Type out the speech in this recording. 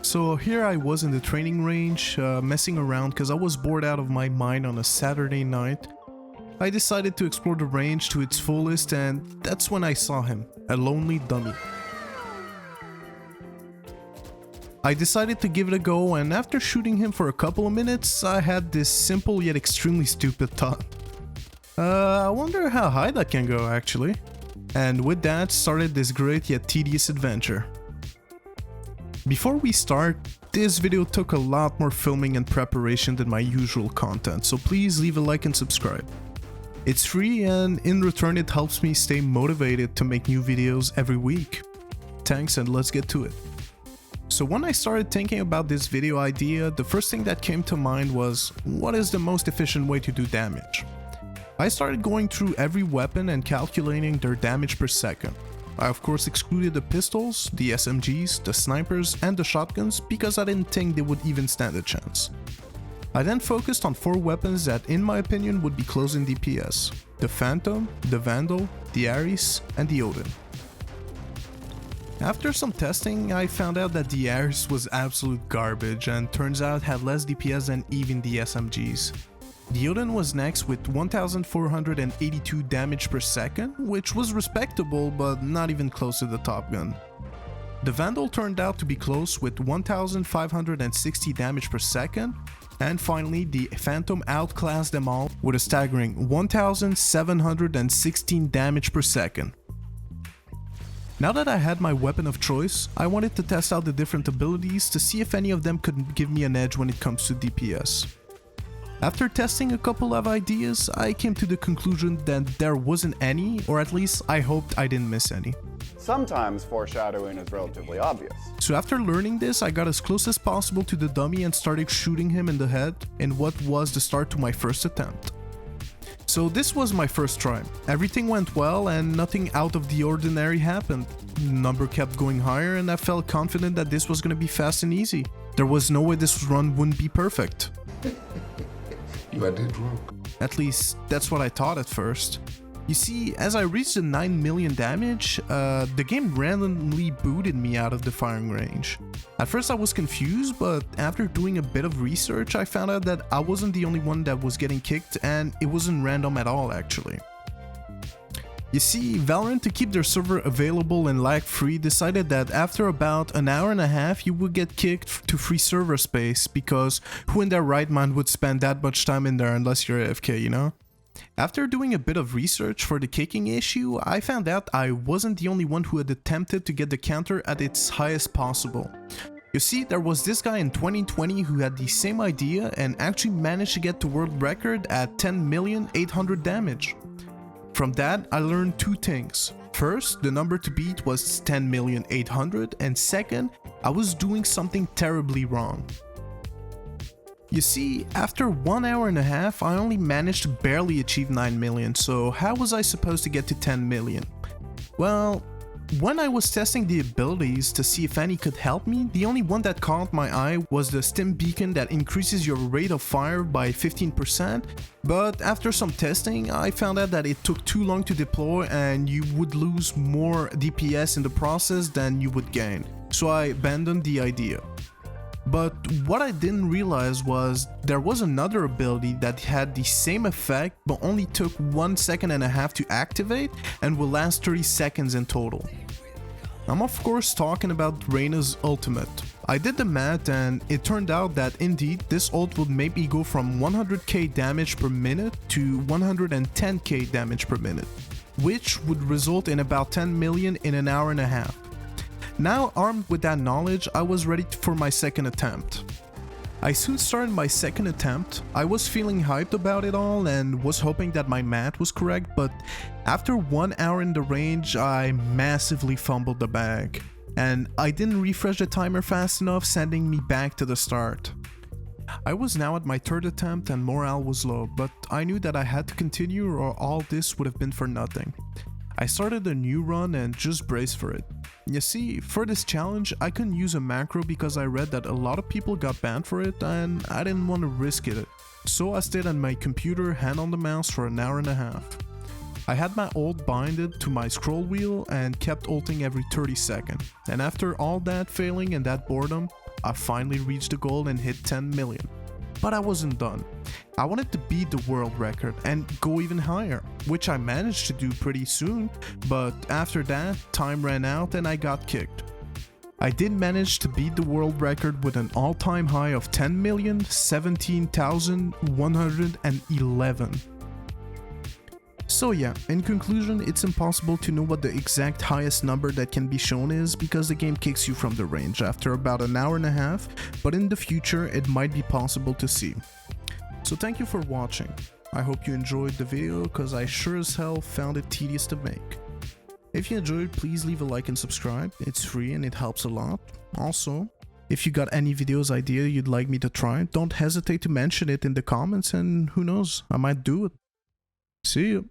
So here I was in the training range, messing around because I was bored out of my mind on a Saturday night. I decided to explore the range to its fullest, and that's when I saw him, a lonely dummy. I decided to give it a go, and after shooting him for a couple of minutes, I had this simple yet extremely stupid thought. I wonder how high that can go actually. And with that started this great yet tedious adventure. Before we start, this video took a lot more filming and preparation than my usual content, so please leave a like and subscribe. It's free, and in return it helps me stay motivated to make new videos every week. Thanks, and let's get to it. So when I started thinking about this video idea, the first thing that came to mind was, what is the most efficient way to do damage? I started going through every weapon and calculating their damage per second. I of course excluded the pistols, the SMGs, the snipers and the shotguns because I didn't think they would even stand a chance. I then focused on 4 weapons that in my opinion would be close in DPS: the Phantom, the Vandal, the Ares and the Odin. After some testing, I found out that the Ares was absolute garbage and turns out had less DPS than even the SMGs. The Odin was next with 1482 damage per second, which was respectable but not even close to the top gun. The Vandal turned out to be close with 1560 damage per second, and finally the Phantom outclassed them all with a staggering 1716 damage per second. Now that I had my weapon of choice, I wanted to test out the different abilities to see if any of them could give me an edge when it comes to DPS. After testing a couple of ideas, I came to the conclusion that there wasn't any, or at least I hoped I didn't miss any. Sometimes foreshadowing is relatively obvious. So after learning this, I got as close as possible to the dummy and started shooting him in the head in what was the start to my first attempt. So this was my first try. Everything went well and nothing out of the ordinary happened. The number kept going higher and I felt confident that this was going to be fast and easy. There was no way this run wouldn't be perfect. You are dead wrong. At least, that's what I thought at first. You see, as I reached the 9 million damage, the game randomly booted me out of the firing range. At first I was confused, but after doing a bit of research, I found out that I wasn't the only one that was getting kicked, and it wasn't random at all actually. You see, Valorant, to keep their server available and lag-free, decided that after about an hour and a half you would get kicked to free server space, because who in their right mind would spend that much time in there unless you're AFK, you know? After doing a bit of research for the kicking issue, I found out I wasn't the only one who had attempted to get the counter at its highest possible. You see, there was this guy in 2020 who had the same idea and actually managed to get the world record at 10,800,000 damage. From that, I learned 2 things. First, the number to beat was 10,800,000, and second, I was doing something terribly wrong. You see, after 1 hour and a half, I only managed to barely achieve 9 million, so how was I supposed to get to 10 million? Well, when I was testing the abilities to see if any could help me, the only one that caught my eye was the stim beacon that increases your rate of fire by 15%, but after some testing I found out that it took too long to deploy and you would lose more DPS in the process than you would gain, so I abandoned the idea. But what I didn't realize was there was another ability that had the same effect but only took 1.5 seconds to activate and will last 30 seconds in total. I'm of course talking about Reyna's ultimate. I did the math and it turned out that indeed this ult would maybe go from 100k damage per minute to 110k damage per minute, which would result in about 10 million in an hour and a half. Now armed with that knowledge, I was ready for my second attempt. I soon started my second attempt. I was feeling hyped about it all and was hoping that my math was correct, but after 1 hour in the range, I massively fumbled the bag. And I didn't refresh the timer fast enough, sending me back to the start. I was now at my 3rd attempt and morale was low, but I knew that I had to continue or all this would have been for nothing. I started a new run and just braced for it. You see, for this challenge, I couldn't use a macro because I read that a lot of people got banned for it and I didn't want to risk it. So I stayed on my computer, hand on the mouse for an hour and a half. I had my ult binded to my scroll wheel and kept ulting every 30 seconds. And after all that failing and that boredom, I finally reached the goal and hit 10 million. But I wasn't done. I wanted to beat the world record and go even higher, which I managed to do pretty soon, but after that, time ran out and I got kicked. I did manage to beat the world record with an all-time high of 10,017,111. So yeah, in conclusion, it's impossible to know what the exact highest number that can be shown is because the game kicks you from the range after about an hour and a half, but in the future it might be possible to see. So thank you for watching. I hope you enjoyed the video because I sure as hell found it tedious to make. If you enjoyed, please leave a like and subscribe. It's free and it helps a lot. Also, if you got any videos idea you'd like me to try, don't hesitate to mention it in the comments and who knows, I might do it. See you.